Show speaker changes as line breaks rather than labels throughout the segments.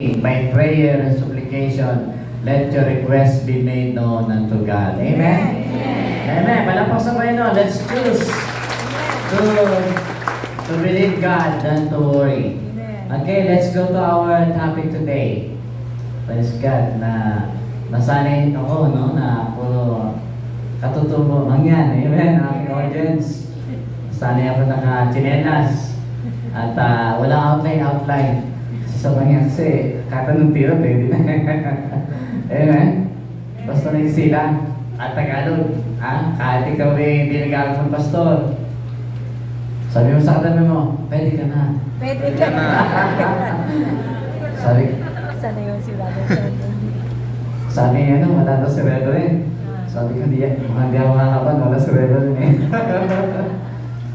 By prayer and supplication, let your request be made known unto God. Amen? Amen. Palapok sa Panginoon. Let's choose to believe God than to worry. Okay, let's go to our topic today. Praise God na nasanay ako, no, na puro katutubo mangyan. Amen, aking audience. Nasanay ako naka-chinelas at walang outline. Sa mangyan kasi kata ng tiro, pwede na. Amen. Basta nagsila at Tagalog. Kahit ikaw hindi nag-aaral ng pastor. Sabi mo sa katabi mo, pwede ka na.
Pwede ka na.
Sabi,
Sana yung si Brother
sabi niya, wala daw si Redo rin. Sabi ko, mukhang di ako makakapan, wala si Redo rin eh.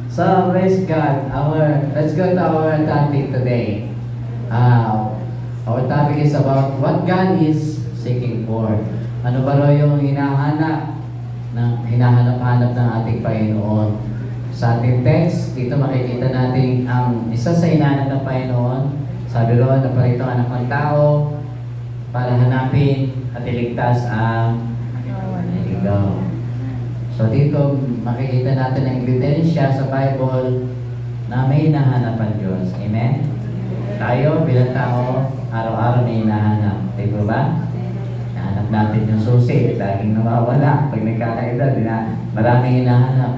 So, praise God. Let's go to our topic today. Our topic is about what God is seeking for. Ano ba raw yung hinahanap ng ating Panginoon? Sa ating text, dito makikita natin ang isa sa hinahanap ng Panginoon. Sabi roon, naparito ang anak ng tao para hanapin at iligtas ang ikaw. So dito makikita natin ang ebidensya sa Bible na may hinahanap ang Diyos. Amen? Tayo bilang tao, araw-araw may hinahanap. Diba ba? Hinahanap natin yung susi, laging nawawala. Pag nagkakaedad, maraming hinahanap.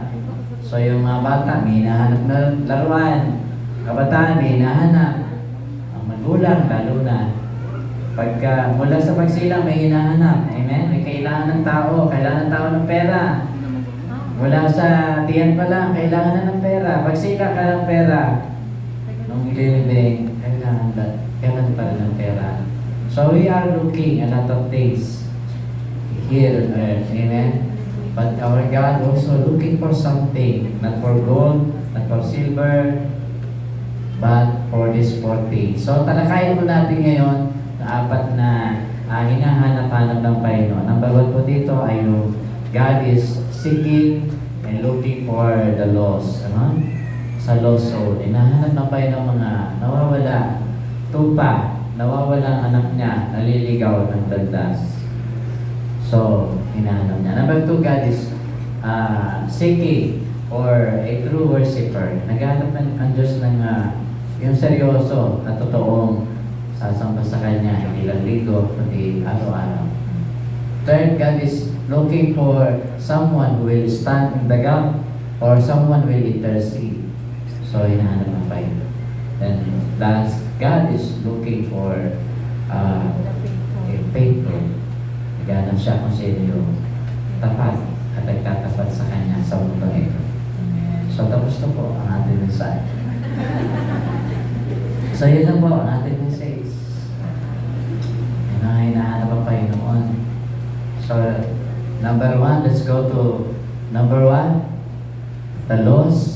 So yung mga bata, may hinahanap na laruan. Kabataan, may hinahanap. Ang magulang, lalo na. Pagka mula sa pagsilang, may hinahanap. Amen? May kailangan ng tao. Kailangan ng tao ng pera. Mula sa tiyan pa lang, kailangan na ng pera. Pagsila ka ng pera. Nung ililibing, kailangan pa rin ng pera. So we are looking a lot of things here on earth. Amen? But our God also looking for something, not for gold, not for silver, but for this four things. So talakayin po natin ngayon na apat na hinahanap-hanap ng Panginoon. Number one po dito ay yung God is seeking and looking for the lost. Sa lost soul. Hinahanap ng Panginoon mga nawawala, tupa, nawawala ang anak niya, naliligaw ng landas. So, hinahanap niya. Number two, God is seeking or a true worshiper. Naghahanap ang Diyos ng yung seryoso at totoong sasamba sa Kanya, hindi lang ligo, kundi araw-araw. Third, God is looking for someone who will stand in the gap or someone who will intercede. So, hinahanap ng Panginoon. Then, last, God is looking for a faithful. Naghanap siya kung sino yung tapat at nagtatapat sa Kanya sa mundo ito. So, tapos na po ang ating mensahe. So, yun na po ang ating message. Yun ang hinahanap ang Panginoon. So, number one, let's go to number one, the lost.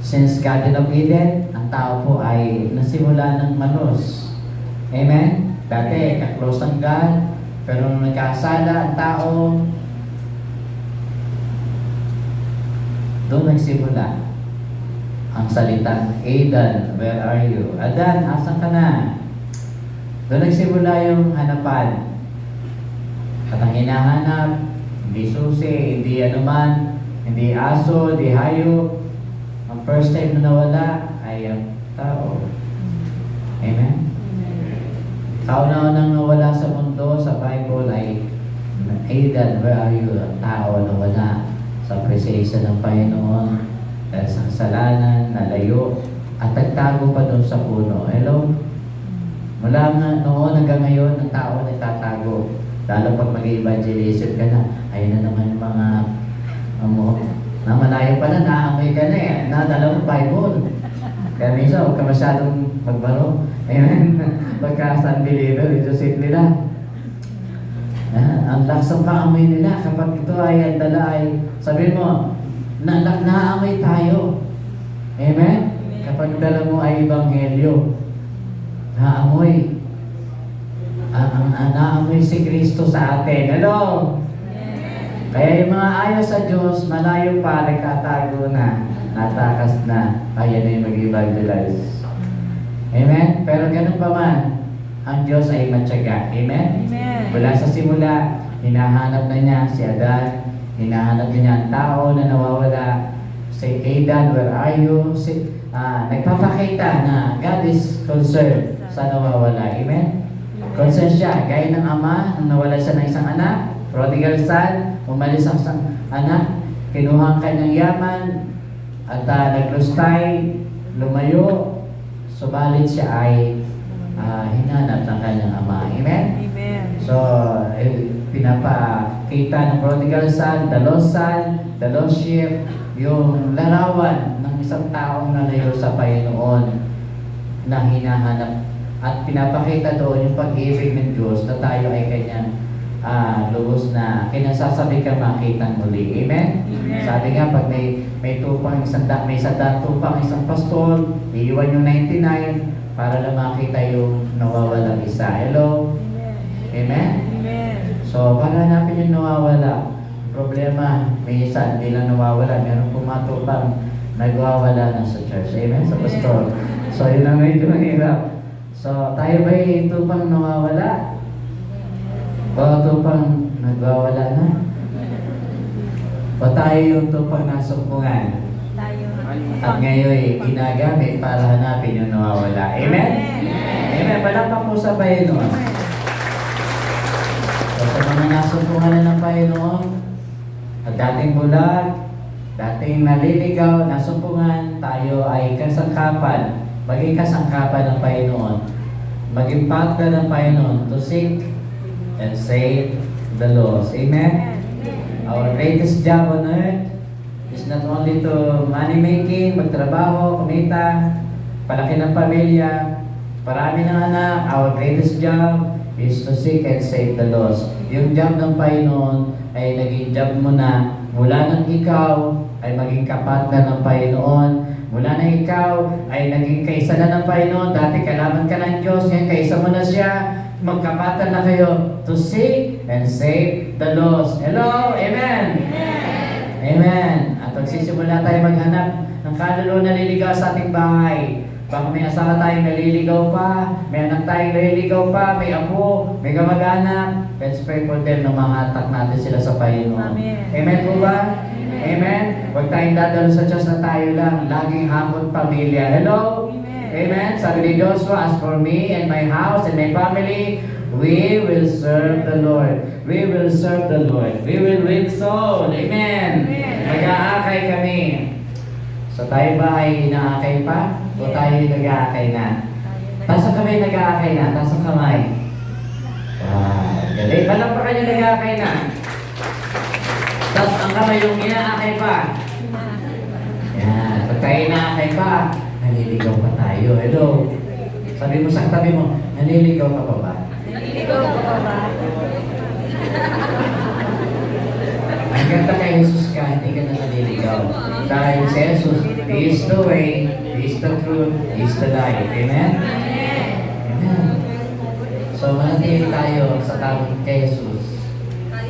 Since Garden of Eden, ang tao po ay nasimula ng malos. Amen? Dati, ka-close ng God, pero nung nagkasala ang tao, doon nagsimula ang salitang Adan, where are you? Adan, asan ka na? Doon nagsimula yung hanapan. At ang hinahanap, hindi susi, hindi anuman, hindi aso, hindi hayop. Ang first time na nawala ay ang tao. Amen? Kauna-unang nawala sa mundo, sa Bible ay Adan, where are you? Ang tao nawala sa appreciation ng Panginoon dahil sa kasalanan, nalayo, at nagtago pa doon sa puno. Hello? Mula nga noon hanggang ngayon, ang tao nagtatago. Lalo pag mag-evangelism ka na, ayun na naman yung mga na malayo pa na, naamoy ka na eh. Nadala mo Bible. Kaya minsan, huwag ka masyadong magbaro. Amen. Pagka-stand believer, ito sit nila. Ang lakas ng paamoy nila. Kapag ito ay ang dala ay, sabihin mo, naamoy tayo. Amen? Kapag dala mo ay ebanghelyo, naamoy. Naamoy si Kristo sa atin. Hello? Kaya yung mga ayaw sa Diyos, malayo pa, nagkatago na, natakas na, kaya na yung mag-evangelize. Amen? Pero ganun pa man, ang Diyos ay matyaga. Amen?
Amen.
Mula sa simula, hinahanap na niya si Adan, hinahanap niya ang tao na nawawala. Si Adan, where are you? Nagpapakita na God is concerned sa nawawala. Amen? Concerned siya, gaya ng ama, nang nawala siya ng isang anak, prodigal son, umalis ang isang anak, kinuha ang kanyang yaman, at naglustay, lumayo, subalit siya ay hinanap ng kanyang ama. Amen?
Amen.
So, pinapakita ng prodigal son, the lost son, the lost sheep, yung larawan ng isang taong nalayo sa Panginoon na hinahanap. At pinapakita doon yung pag-ibig ng Diyos na tayo ay kanyang lubos na kinasasabi ka makitang muli. Amen?
Amen.
Sabi nga, pag may tupang may sandang tupang isang pastol, iiwan yung 99 para lang makita yung nawawalang isa. Hello? Amen?
Amen.
So, para hanapin yung nawawala. Problema, may isa hindi lang nawawala. Meron pumatupang nagwawala na sa church. Amen? Sa pastor. So, yun ang medyo mahirap. So, tayo ba'y tupang nawawala? O tupang nagwawala na? O tayo yung tupang nasumpungan?
Tayo.
At ngayon ginagamit para hanapin yung nawawala. Amen? Amen. Palakpak po sa Panginoon. So, sa mga nasumpungan na ng Panginoon, at dating bulag, dating naliligaw, nasumpungan, tayo ay kasangkapan, maging kasangkapan ng Panginoon, maging partner ng Panginoon to seek and save the lost. Amen? Our greatest job on earth is not only to money making, magtrabaho, kumita, palaki ng pamilya, parami ng anak. Our greatest job is to seek and save the lost. Yung job ng Panginoon ay naging job mo na mula nang ikaw ay maging kapatid ng Panginoon. Mula na ikaw ay naging kaisa na ng Panginoon. Dati kalaban ka ng Diyos, ngayon kaisa mo na siya. Magkapatid na kayo to seek and save the lost. Hello? Amen? Amen. At magsisimula tayo maghanap ng kaluluwa na naliligaw sa ating bahay. Baka may asawa tayong naliligaw pa, may anak tayong naliligaw pa, may apo, may kamag-anak. Let's pray for them na mahatak natin sila sa Panginoon.
Amen.
Amen po ba? Amen? Huwag tayong dadalo sa Diyos na tayo lang. Laging hamon pamilya. Hello? Amen? Sabi ni Joshua, as for me and my house and my family, we will serve the Lord. We will serve the Lord. We will win soul. Amen? Mag-aakay kami. So tayo ba ay inaakay pa? O tayo nag-aakay na? Taas ang kamay nag-aakay na. Taas ang kamay. Wow. Galing. Palampakan yung nag-aakay na. Taas ang kamay yung inaakay pa. Yan. Pag tayo inaakay pa, naliligaw pa tayo. Hello. Sabi mo sa katabi mo, naliligaw ka pa ba?
Naliligaw ko pa ba?
Ang ganda kay Jesus ka, hindi ka na naliligaw. Dahil si Jesus, He is the way, He is the truth, He is the life. Amen? Amen. So, manatili tayo sa tawag kay Jesus.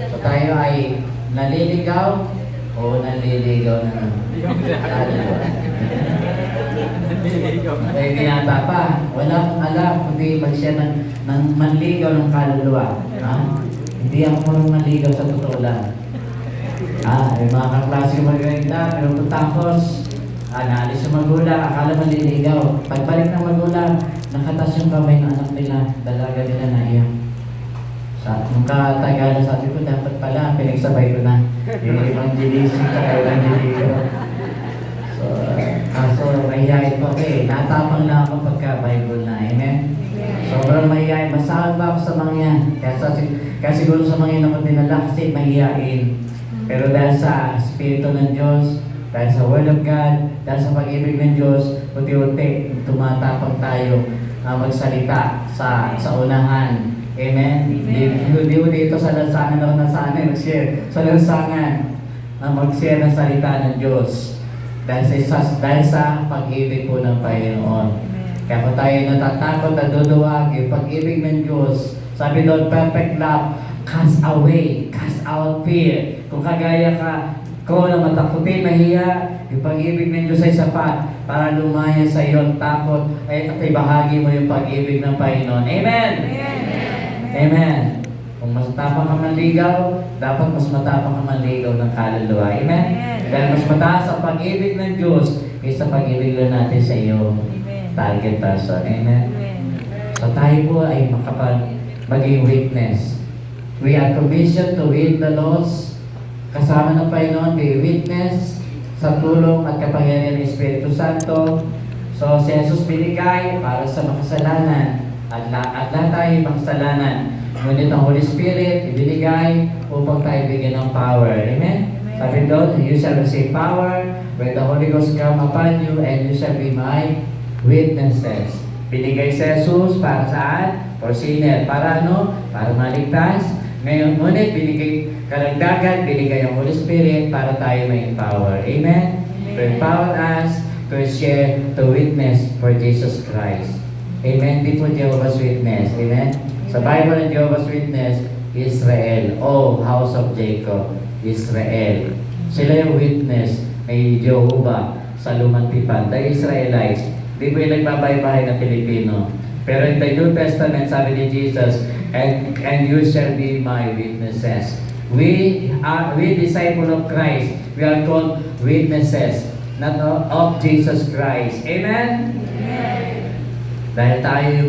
So, tayo ay naliligaw o naliligaw na kaluluwa. May binata pa, wala akong alam kundi pag siya ng manligaw ng kaluluwa. Hindi ako marunong manligaw sa totoo lang. May mga kaklase yung magaganda, pero tapos, naalis yung magulang, akala manliligaw. Pagbalik ng magulang, nakatas yung kamay ng anak nila, dalaga nila na iyak. Nung katagalan sabi ko, dapat pala, pinagsabay ko na. Yung evangelism sa evangelism. So, mahihayin ko natapang lang ako pagka-Bible na. Amen? Sobrang mahihayin. Masahan ba ako sa mga yan? Kaya siguro sa mga yan ako dinala kasi mahihayin. Pero dahil sa Espiritu ng Diyos, dahil sa Word of God, dahil sa pag-ibig ng Diyos, unti-unti tumatapang tayo magsalita sa unahan. Amen? Hindi mo dito sa lansangan ako nasanay mag-share. Sa lansangan, mag-share ng salita ng Diyos. Dahil sa pag-ibig po ng Panginoon. Kaya kung tayo natatakot at duduwag, yung pag-ibig ng Diyos, sabi doon, perfect love, cast away, cast out fear. Kung kagaya ka, ko na matakutin, mahiya, yung pag-ibig ng Diyos ay sapat para lumaya sa iyo ang takot at ibahagi mo yung pag-ibig ng Panginoon. Amen! Amen! Kung mas matapang ka manligaw, dapat mas matapang ka manligaw ng kaluluwa. Amen? Dahil mas mataas ang pag-ibig ng Diyos kaysa pag-ibig lang natin sa iyo target person. Amen? So tayo po ay maging witness. We are commissioned to win the lost. Kasama ng Panginoon, be witness sa tulong at kapangyarihan ng Espiritu Santo. So si Jesus binigay para sa makasalanan at lahat tayo makasalanan. Ngunit ang Holy Spirit ibinigay upang tayo bigyan ng power. Amen? Sabi doon, you shall receive power when the Holy Ghost come upon you and you shall be my witnesses. Binigay si Jesus para saan? For sinner. Para ano? Para maligtas. Ngayon, ngunit binigay kalagdagan, binigay ang Holy Spirit para tayo may empower. Amen? To empower us to share, to witness for Jesus Christ. Amen? Di po Jehovah's Witness. Amen? Sa Bible ng Jehovah's Witness, Israel. Oh, house of Jacob. Israel. Sila yung witness ni Jehovah sa lumang tipan. The Israelites. Di po yung nagbabaybahay ng Pilipino. Pero in the New Testament, sabi ni Jesus, and you shall be my witnesses. We disciple of Christ. We are called witnesses, not of Jesus Christ. Amen? Dahil tayo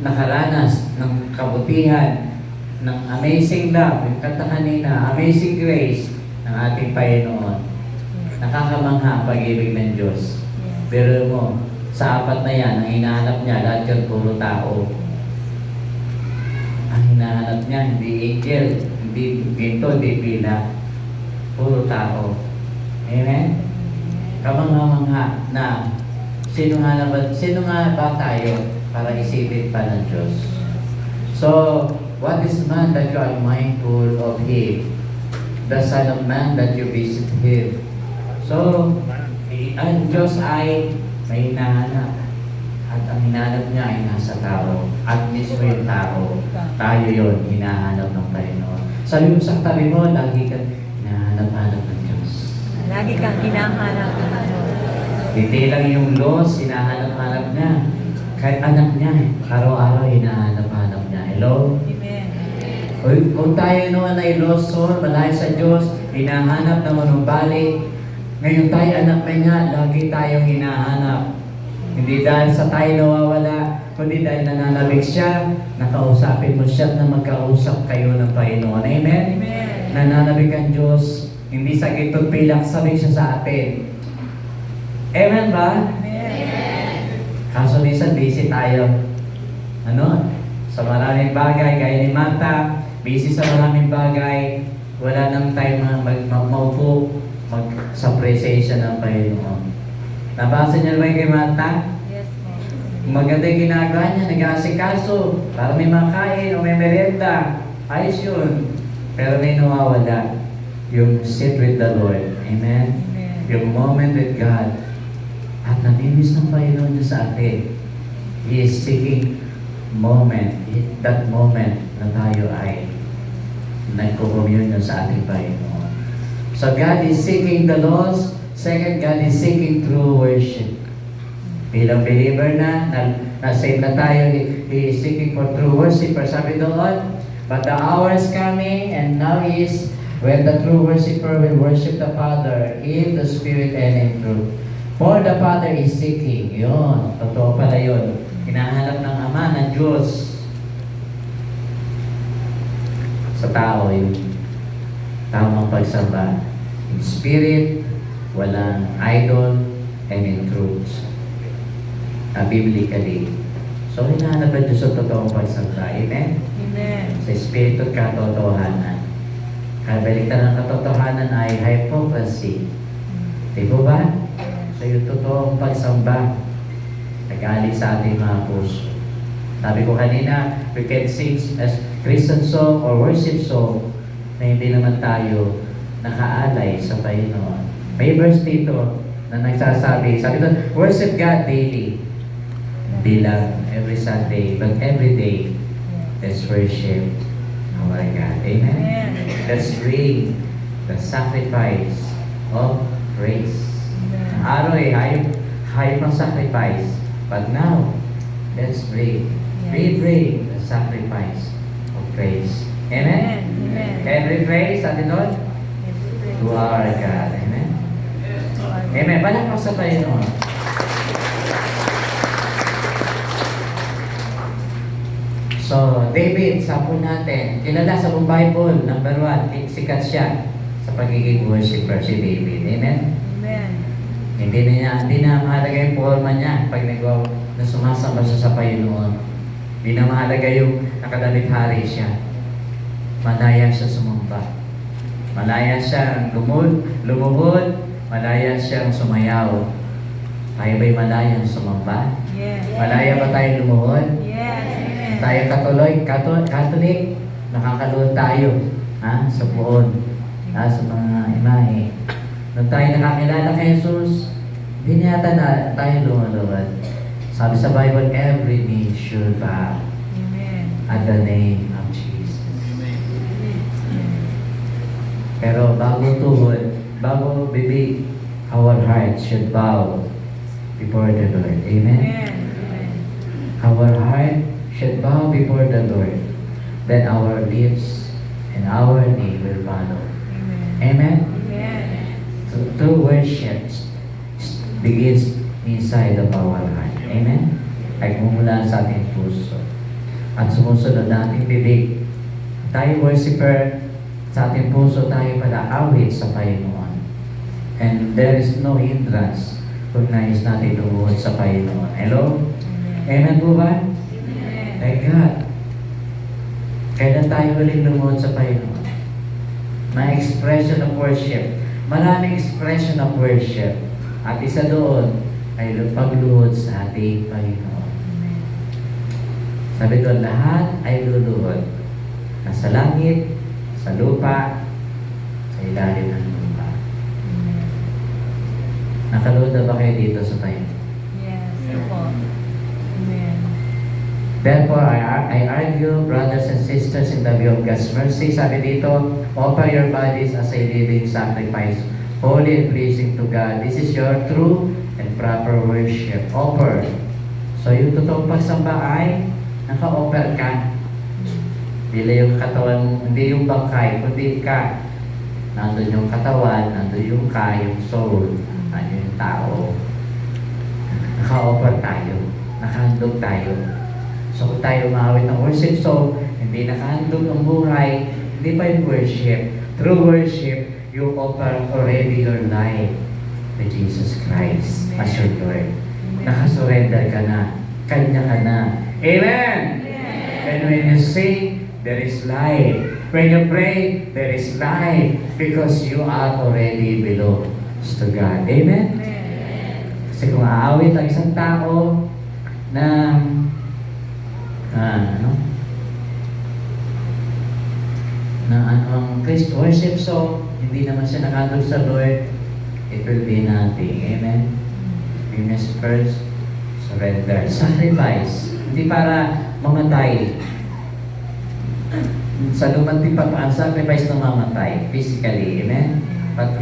nakaranas ng kabutihan, ng amazing love, yung kanta kanina, amazing grace ng ating Panginoon. Nakakamangha ang pag-ibig ng Diyos. Pero mo, sa apat na yan, ang hinahanap niya, lahat yun puro tao. Ang hinahanap niya, hindi angel, hindi ginto, hindi pila. Puro tao. Amen? Kamangha-mangha na sino nga ba tayo para isipin pa ng Diyos? So, what is man that you are mindful of him? The Son of Man that you visit him. So, ang Diyos ay may hinahanap. At ang hinahanap niya ay nasa tao. At mismo yung tao. Tayo yun, hinahanap ng Panginoon. Sabi mo sa tabi mo, lagi kang hinahanap-hanap ng Diyos.
Lagi kang hinahanap ng Diyos.
Hindi lang yung loss, hinahanap-hanap niya. Kahit anak niya, araw-araw hinahanap-hanap niya. Hello?
Amen.
Kung tayo noon ay lost soul, malayo sa Diyos, hinahanap na manumbalik. Ngayon tayo anak na niya, lagi tayong hinahanap. Hindi dahil sa tayo nawawala, kundi dahil nananabik siya, nakausapin mo siya na magkausap kayo ng Panginoon. Amen?
Amen.
Nananabik ang Diyos, hindi sa gitong pilak, sabik siya sa atin. Amen ba?
Amen.
Kaso minsan busy tayo. Ano? Sa maraming bagay, gaya ni Martha, busy sa maraming bagay, wala nang time na maupo sa presensya ng Panginoon. Nabasa niyo ba kay Martha?
Yes, po.
Maganda yung ginagawa niya, nag-aasikaso para may makain o may merienda. Ayos yun. Pero may nawawala. Yung sit with the Lord. Amen?
Amen.
Yung moment with God. At namimiss ng Panginoon niya sa atin. He is seeking that moment na tayo ay nagko-communion sa ating Panginoon. So God is seeking the lost. Second, God is seeking true worship. Bilang believer na save na tayo, He is seeking for true worshipper. Sabi doon, but the hour is coming and now is when the true worshipper will worship the Father in the Spirit and in truth. For the Father is seeking. Yun, totoo pala yun. Hinahanap ng Ama, ng Diyos. Sa tao yun. Tamang pagsamba. In spirit, walang idol, and in truth. Biblically. So, hinahanap ang Diyos sa totoong pagsamba. Amen?
Amen.
Sa espiritu at katotohanan. Kabaliktad ng katotohanan ay hypocrisy. Di po ba? So, yung totoong pagsamba, nag-alig sa ating mga puso. Sabi ko kanina, we can sing as Christian song or worship song na hindi naman tayo nakaalay sa Panginoon. May verse dito na nagsasabi, sabi doon, worship God daily. Hindi lang every Sunday, but every day. Let's worship our God. Amen?
Amen.
Let's bring the sacrifice of praise. Ang
Amen.
araw ay hayop ng sacrifice. But now, let's bring the sacrifice of praise. Amen?
Amen.
Every praise, sabi doon, to our God. Amen? Amen. Palakpak sa Panginoon. So, David, sapo natin, kilala sa buong Bible, number 1, sikat siya sa pagiging worshiper si David. Amen?
Amen.
Hindi na mahalaga yung forma niya pag na sumasamba siya sa Panginoon. Hindi na mahalaga yung nakadamit hari siya. Malaya siya sumamba. Malaya siyang lumuhod, malaya siyang sumayaw. Tayo ba'y malayang sumamba?
Yes.
Malaya ba tayo lumuhod?
Yes. Amen.
Tayo Catholic, nakakaluhod tayo sa puon, sa mga imahe. Nung tayo nakakilala kay Jesus, hindi yata na tayo lumuhod. Sabi sa Bible, every knee should bow
Amen.
at the name of Jesus. Pero bago bibig, our heart should bow before the Lord. Amen?
Amen.
Our heart should bow before the Lord. Then our lips and our knee will follow.
Amen.
Amen?
Amen.
True worship begins inside of our heart. Amen? Ay mumula sa ating puso. At sumusunod na ating bibig. Tayo worshiper, sa ating puso tayo pala awit sa Panginoon. And there is no hindrance kung nais natin lumuhod sa Panginoon. Hello? Amen po ba?
Amen.
Thank God. Kailan tayo huling lumuhod sa Panginoon? May expression of worship. Maraming expression of worship. At isa doon ay pagluhod sa ating Panginoon. Sabi doon, lahat ay luluhod. Nasa langit, sa lupa, sa ilalim ng lupa. Nakaluhod na ba kayo dito sa Panginoon?
Yes. Opo. Amen.
Therefore, I argue, brothers and sisters, in the view of God's mercy, sabi dito, offer your bodies as a living sacrifice, holy and pleasing to God. This is your true and proper worship. Offer. So, yung totoong pagsamba ay naka-offer ka. Hindi yung katawan, hindi yung bangkay, kundi ka. Nandun yung katawan, nandun yung yung soul, nandun yung tao. Naka-offer tayo. Nakahandog tayo. So kung tayo umawit ng worship song, hindi nakahandog ang buhay, hindi pa yung worship. Through worship, you offer already your life to Jesus Christ as your Lord. Nakasurrender ka na. Kanya ka na. Amen! And when you sing, there is life. When you pray, there is life because you are already belongs to God. Amen? Kasi kung aawit ang isang tao na ang Christ worship song, hindi naman siya nakandog sa Lord, it will be nothing. Amen? We must first surrender. Sacrifice. Hindi para mamatay. Sa lumang tipapaan, sacrifice na mamatay physically. Amen? But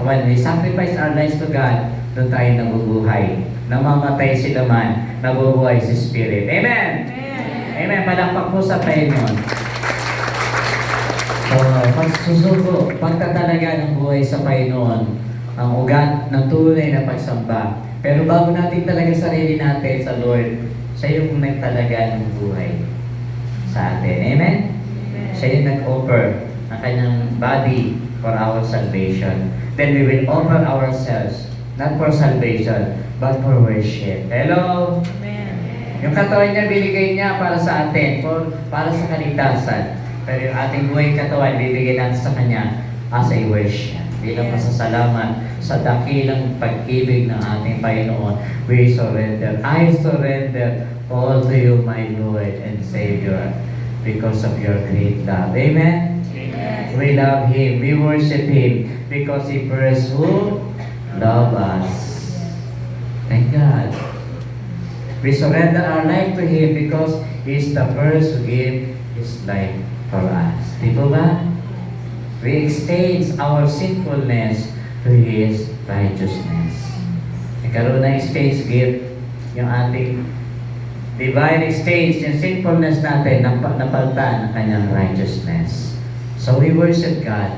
when we sacrifice our lives to God, doon tayo nabubuhay. Namamatay sila man, nabubuhay si Spirit. Amen? Amen. Palakpak po sa Panginoon. So, pagsusuko, pagtatalaga ng buhay sa Panginoon, ang ugat ng tunay na pagsamba. Pero bago natin talaga sarili natin sa Lord, siya yung nagtalaga ng buhay sa atin. Amen? Siya yung nag-offer ng kanyang body for our salvation. Then we will offer ourselves, not for salvation, but for worship. Hello? Yung katawan niya, binigay niya para sa atin, para sa kaligtasan. Pero yung ating buhay katawan, bibigay natin sa Kanya as a worship. Bilang pasasalamat sa dakilang pag-ibig ng ating Panginoon, we surrender. I surrender all to you, my Lord and Savior, because of your great love. Amen?
Amen.
We love Him. We worship Him because He first who loved us. Thank God. We surrender our life to Him because He is the first who gave His life for us. Di ba? We exchange our sinfulness to His righteousness. Nagkaroon ng exchange gift yung ating divine exchange, yung sinfulness natin, napalitan ng kanyang righteousness. So we worship God.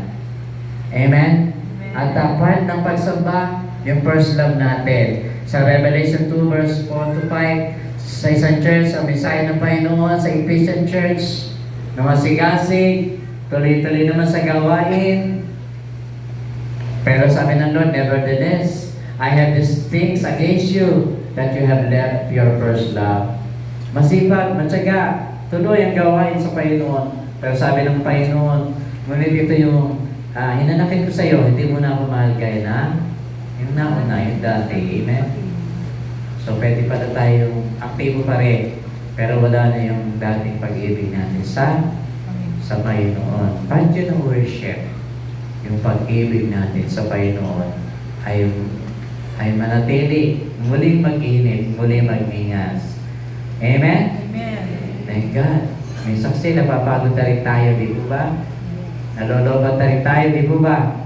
Amen? At part ng pagsamba, yung first love natin. Sa Revelation 2 verse 4 to 5, sa isang church, sa mensahe ng Panginoon, sa Ephesian Church, na masigasig, tuloy-tuloy naman sa gawain. Pero sabi ng Lord, nevertheless, I have these things against you, that you have left your first love. Masipag, matyaga, tuloy ang gawain sa Panginoon. Pero sabi ng Panginoon, ngunit ito yung hinanakit ko sa iyo, hindi mo na ako mahal kaya na yung nauna, yung dati. Amen? So, pwede pa na tayong aktibo pa rin, pero wala na yung dating pag-ibig natin sa Panginoon. Paano yun ang worship? Yung pag-ibig natin sa Panginoon ay manatili, muling mag-init, muling magningas. Amen?
Amen.
Thank God. May saksi, napapagod na rin tayo, di po ba? Nalolobat na rin tayo, di po ba?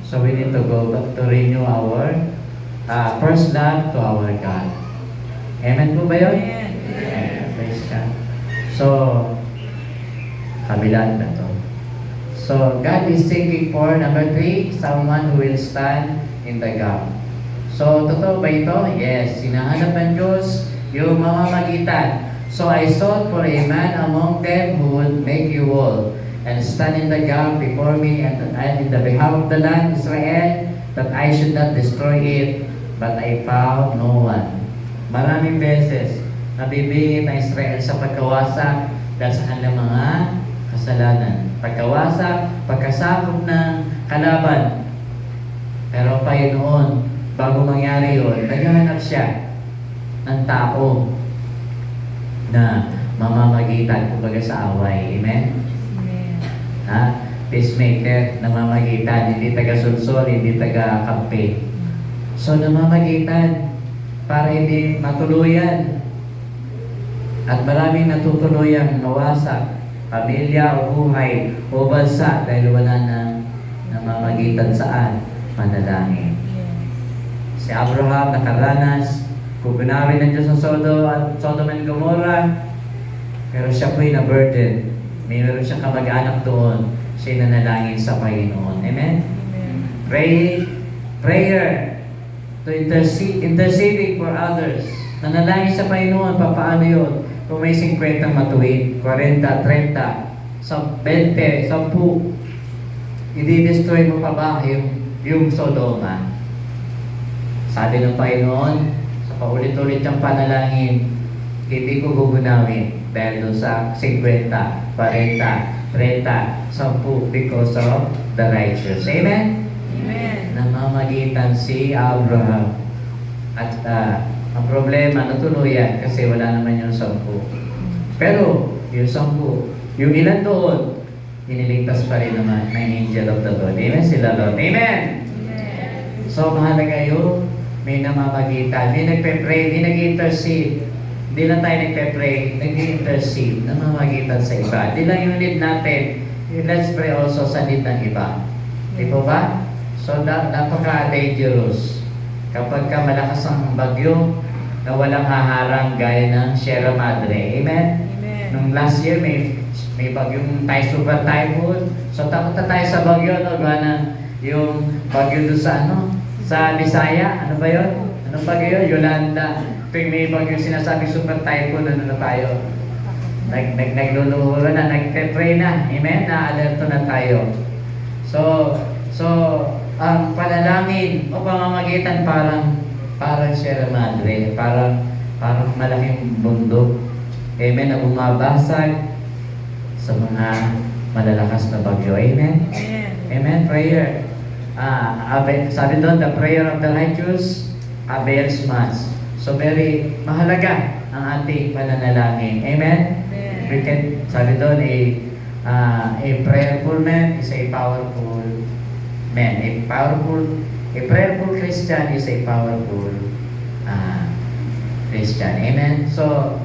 So we need to go back to renew our first love to our God. Amen po ba yun?
Amen.
Amen. Praise God. So, kabilaan na to. So, God is seeking for, number 3, someone who will stand in the gap. So, totoo ba ito? Yes. Sinahanap ng Diyos yung mamamagitan. So, I sought for a man among them who would make you whole and stand in the gap before me and in the behalf of the land Israel, that I should not destroy it, but I found no one. Maraming beses, nabibingit ang Israel sa pagkawasak dahil sa kanilang mga kasalanan. Pagkawasak, pagkasakop ng kalaban. Pero Panginoon, bago mangyari yun, naghahanap siya ng tao na mamamagitan, kumbaga sa away. Amen? Peacemaker, namamagitan, hindi taga-sulsol, hindi taga-kampi. So, namamagitan para hindi matuluyan. At maraming natutuluyan, nawasak, pamilya o buhay o bansa dahil wala nang namamagitan saan? Manalangin. Si Abraham nakaranas, gubernari ng Diyos sa Sodom and Gomorrah, pero siya po'y na-burden. Mayroon siyang kamag-anak doon. Siya nanalangin sa Panginoon. Amen? Prayer to interceding for others. Nanalangin sa Panginoon. Paano yun? Kung may 50 matuwid, 40, 30, 20, 10, i-destroy mo pa ba yung Sodoma? Sabi ng Panginoon, sa paulit-ulit niyang panalangin, hindi ko gugunawin dahil doon sa 50, 40, 30, 10 because of the righteous. Amen?
Amen.
Namamagitan si Abraham. At ang problema, natuluyan kasi wala naman yung 10. Pero, yung 10, yung ilan doon, iniligtas pa rin naman ng angel of the Lord. Amen? Sila Lord. Amen?
Amen.
So, mahalaga yun. May namamagitan. May nagpe-pray, may nag-intercede. Hindi lang tayo nagpe-pray, nag-intercede, namamagitan sa iba. Hindi lang yung need natin. Let's pray also sa need ng iba. Di po ba? So, napaka-dangerous. Kapag ka malakas ang bagyo, na walang haharang gaya ng Sierra Madre. Amen?
Amen.
Nung last year, may bagyong super typhoon. So, takot na tayo sa bagyo, no? Gana yung bagyo doon sa Bisaya. Ano ba yun? Anong bagyo yun? Yolanda. Tuwing may bagyong sinasabi super typhoon, ano na tayo? Nagluluhuro na, nagpe-pray na. Amen? Na-alerto na tayo. So, ang panalangin o pamamagitan parang Sierra Madre, parang malaking bundok. Amen? Na bumabasag sa mga malalakas na bagyo. Amen?
Amen.
Amen? Prayer. Sabi doon, the prayer of the righteous avails much. So, very mahalaga ang ating pananalangin. Amen? We can, sabi doon, a prayerful man is a powerful man. A prayerful Christian is a powerful Christian. Amen? So,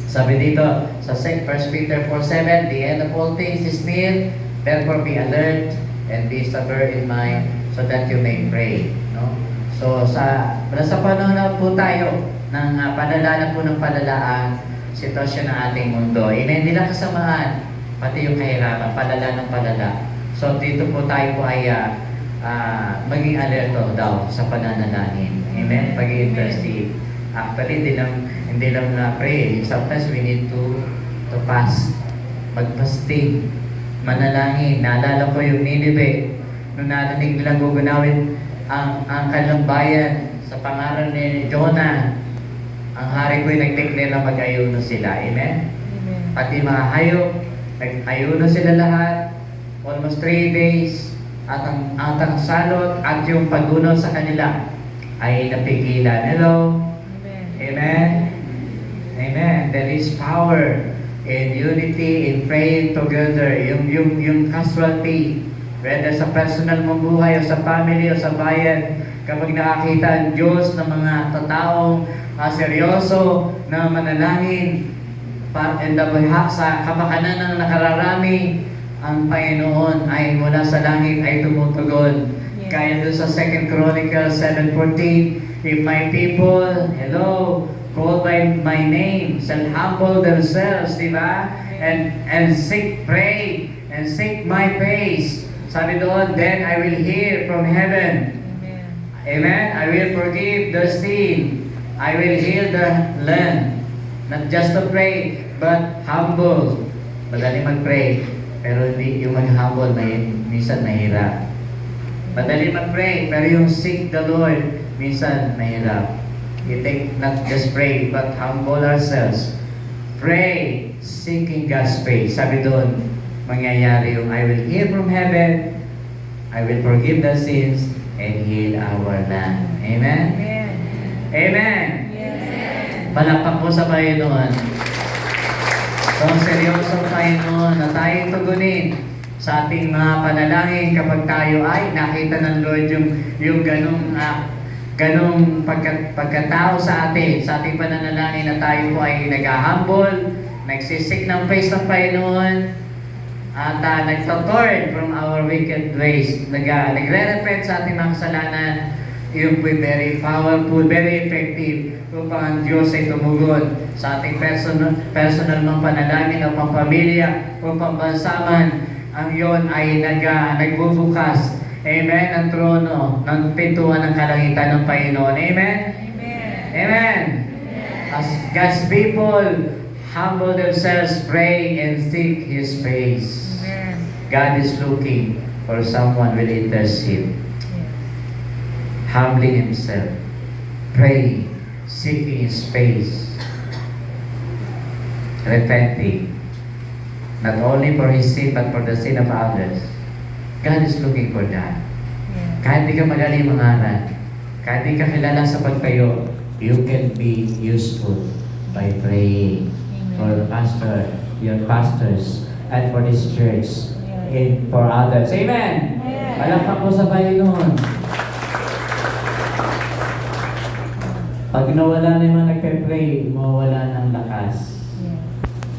sabi dito, sa 1 Peter 4:7, the end of all things is near, therefore be alert and be sober in mind. So, so that you may pray. No? So nasa panahon na po tayo ng padala po ng padala ang sitwasyon ng ating mundo. Hindi lang kasamaan, pati yung kahirapan, padala ng padala. So dito po tayo po ay maging alerto daw sa pananalangin. Amen? Pag-intercede. Actually, hindi lang na pray. Sometimes we need to fast. Mag-fasting. Manalangin. Naalala ko yung Nineveh. Nung narinig nilang gugunawin ang kanilang bayan sa pangalan ni Jonah. Ang hari ko'y nag-declare na mag-ayuno sila. Amen?
Amen.
Pati mga hayop, nag-ayuno sila lahat. Almost 3 days. At ang salot at yung pagunaw sa kanila ay napigilan. Hello?
Amen.
Amen? Amen. There is power in unity, in praying together. Yung casualty, whether sa personal mong buhay o sa family o sa bayan, kapag nakakita ang Diyos ng mga taong seryoso na manalangin sa kapakanan ng nakararami, ang Panginoon ay mula sa langit ay tumutugon.
Yes.
Kaya doon sa 2 Chronicles 7:14, if my people, hello, called by my name, shall humble themselves, di ba? And seek, pray, and seek my face. Sabi doon, then I will hear from heaven.
Amen.
Amen? I will forgive the sin. I will heal the land. Not just to pray, but humble. Madali mag-pray, pero hindi yung mag-humble, minsan mahirap. Madali mag-pray, pero yung seek the Lord, minsan mahirap. You take not just pray, but humble ourselves. Pray, seeking God's face. Sabi doon, mangyayari yung I will hear from heaven, I will forgive the sins, and heal our land. Amen?
Amen.
Amen!
Yes.
Palakpak po sa Panginoon. So, seryosong Panginoon na tayong tugunin sa ating mga panalangin kapag tayo ay nakita ng Lord yung ganong pagkatao sa ating pananalangin na tayo po ay nag-humble, nagsisik ng face ng Panginoon, at nagtaturn from our wicked ways, nagre-repent sa ating mga kasalanan. Yun po very powerful, very effective upang ang Diyos ay tumugon sa ating personal mga panalangin o pamilya o pambansaman. Ang yon ay nagbubukas, amen, ang trono ng pintuan ng kalangitan ng Panginoon. Amen?
Amen.
Amen. As God's people humble themselves, pray, and seek His face.
Amen.
God is looking for someone will intercede.
Yes.
Humbling himself, praying, seeking His face, repenting, not only for his sin but for the sin of others. God is looking for that.
Yes.
Kahit di ka magaling mangaral, kahit di ka kilala sa pagtayo, you can be useful by praying for the pastor, your pastors, and for this church, and for others. Amen!
Amen.
Palakpak po sa Panginoon. Pag nawala na yung mga nagpe-pray, mawala ng lakas.
Yes.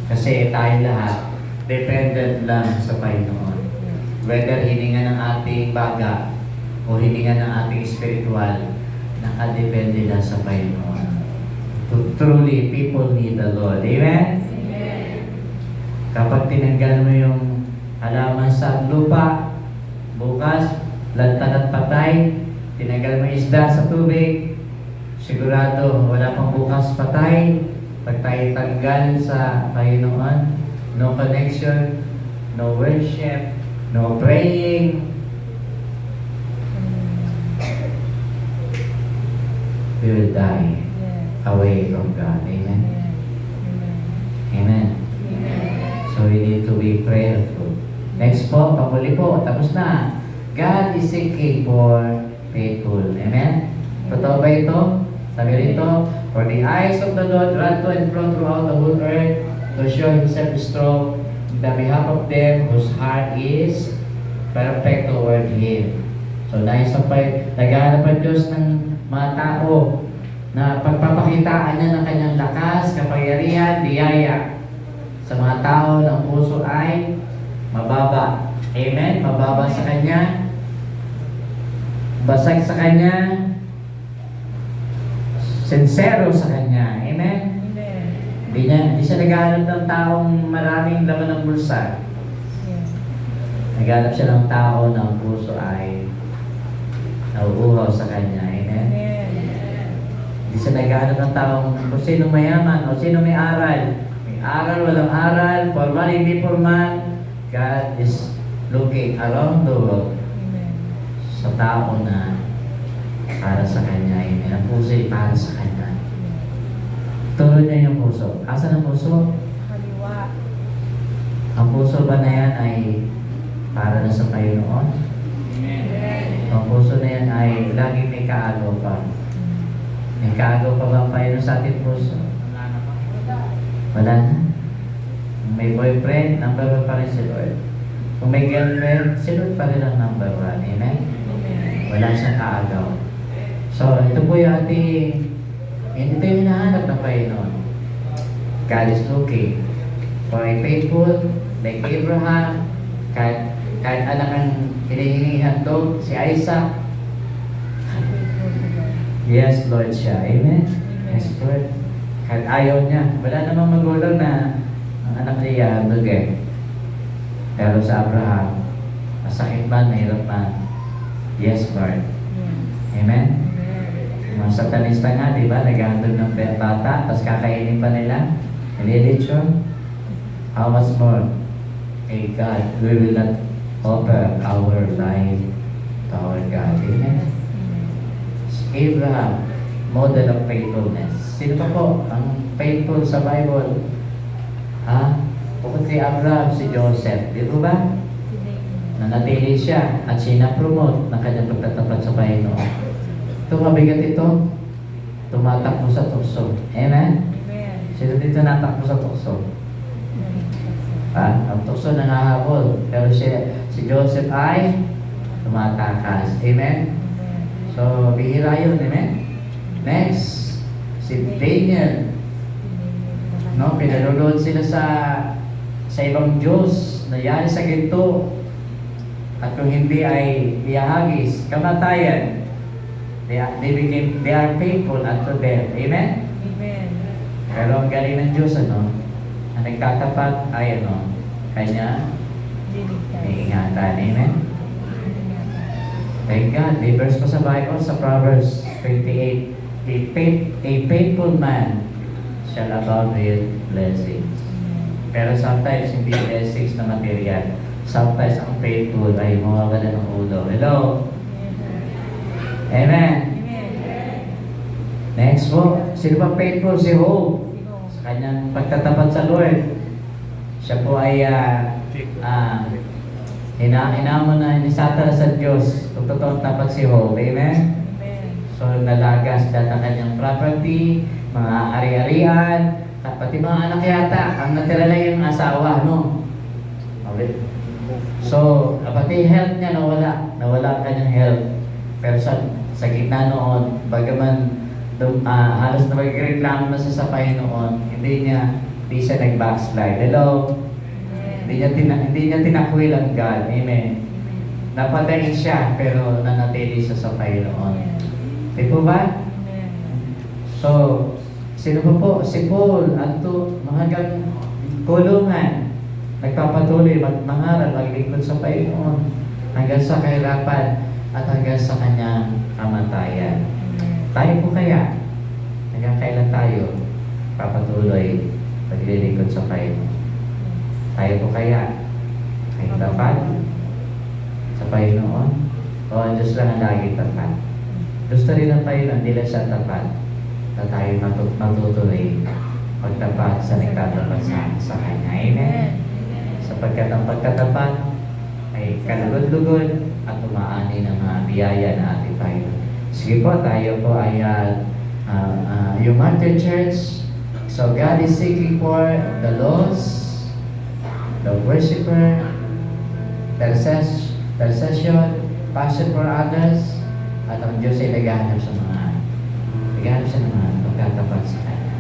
Kasi tayo lahat, dependent lang sa Panginoon. Whether hininga ng ating baga o hininga ng ating spiritual, nakadepende lang sa Panginoon. Truly, people need the Lord. Amen?
Amen.
Kapag tinanggal mo yung halaman sa lupa, bukas, lantan at patay, tinanggal mo isda sa tubig, sigurado, wala pang bukas patay. Pag tayo tanggal sa Panginoon, no connection, no worship, no praying, we will die
Yes.
away from God. Amen?
Amen.
Amen.
Amen.
So we need to be prayerful. Next po, pamuli po, tapos na. God is seeking for faithful. Amen? Totoo ba ito? Sabi rito, for the eyes of the Lord run to and fro throughout the whole earth to show Himself strong in the behalf of them whose heart is perfect toward Him. So nais pa, naghahanap ang Diyos ng mga tao na pagpapakitaan niya ng kanyang lakas, kapangyarihan, biyaya sa mga tao ng puso ay mababa. Amen? Mababa sa Kanya. basag sa Kanya, sincero sa Kanya. Amen?
Amen.
Hindi siya naghahanap ng taong maraming laman ng bulsa.
Yes.
Naghahanap siya ng tao na ang puso ay nauuhaw sa Kanya. Amen?
Amen.
Hindi siya naghahanap ng taong kung sino mayaman o sino may aral. May aral, walang aral, formal, hindi formal. God is looking around the world
Amen.
sa tao na para sa Kanya. Amen. Ang puso ay para sa Kanya. Tuloy niya yung puso. Asan ang puso?
Kaliwa.
Ang puso ba na yan ay para na sa Panginoon?
Amen.
Ang puso na yan ay laging may kaagaw pa. May kaagaw pa ba ang Panginoon sa ating puso? Wala na. Kung may boyfriend, number 1 pa rin si Lord. Kung may girlfriend, si Lord pa rin ang number 1. Amen?
Amen.
Wala siyang kaagaw. So, ito po yung ating, ito yung hinahanap ng Panginoon. God is looking for a faithful, like Abraham, kahit anak ang hinihingi handog, si Isaac. Yes, Lord siya. Amen? Yes, Lord. Kahit ayaw niya. Wala namang magulang na ang anak niya handog eh. Pero sa Abraham, masakit man, mahirap man. Yes, Lord. Amen? Yung mga satanista nga, di ba? Naghahandog ng bata, tapos kakainin pa nila. Religion. How much more? Hey God, we will not offer our life to our God. Amen? Abraham, model of faithfulness. Sino pa po ang faithful sa Bible? Ha? Bukod kay Abraham, si Joseph. Di ba ba? Nanatili siya at sinapromote ng kanyang pagtatapat sa Panginoon. Ito mabigat ito. Tumatakbo sa tukso. Amen?
Amen.
Sino dito natakbo sa tukso? Ang tukso nangahabol. Pero si Joseph ay tumatakas. Amen? So, bihira yun. Amen? Next, si Daniel. No, pinalulod sila sa ibang Diyos. Nayari sa ginto. At kung hindi ay iyahagis, kamatayan. They are faithful unto death. Amen?
Amen.
Pero ang galing ng Diyos, ang nagtatapat ay Kanya iingatan. Amen? Thank God. May verse ko sa Bible sa Proverbs 28. A faithful man shall abound with blessings. Pero sometimes hindi blessings na material. Sometimes ang faithful ay mawawala ng ulo. Hello? Amen? Next po. Sino ba faithful? Si Job. Sa kanyang pagtatapat sa Lord. Siya po ay hinamon na inisatala sa Diyos. Kung totoong tapat si Job. Amen? So nalagas lahat ang kanyang property, mga ari-arian, pati mga anak yata. Ang natira lang yung asawa, no? Okay. So, pati health niya nawala. Nawala ang kanyang health. Pero sa gitna noon, bagaman halos na magreklamo na siya sa Panginoon, hindi siya nag-backslide. Hello? Hindi niya tinakwil ang God. Amen. Napatayin siya, pero nanatili siya sa Panginoon. Di po ba? So, sino pa po? Si Paul, hanggang kulungan, nagpapatuloy, mangaral, maglingkod sa Panginoon, hanggang sa kahirapan, at hanggang sa kanyang kamatayan. Tayo po kaya, hanggang kailan tayo papatuloy maglilingkod sa Panginoon? Tayo po kaya, kahit tapat sa Panginoon, o ang Diyos lang ang lagi tapat? Gusto rin ng Panginoon, hindi lang siya tapat, na tayo matutuloy magtapat sa nagtatapat sa Kanya. Amen? Sapagkat ang pagtatapat ay kalugod-lugod at umaani ng mga biyaya na ating Panginoon. Sige po, tayo po ay yung Martyr Church. So God is seeking for the lost, the worshiper, intercession, passion for others, at ang Diyos ay naghahanap sa mga magtatapat sa Kanya.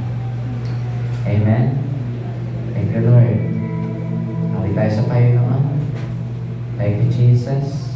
Amen? Thank you, Lord. Hawig tayo sa Panginoon. Thank you, Jesus.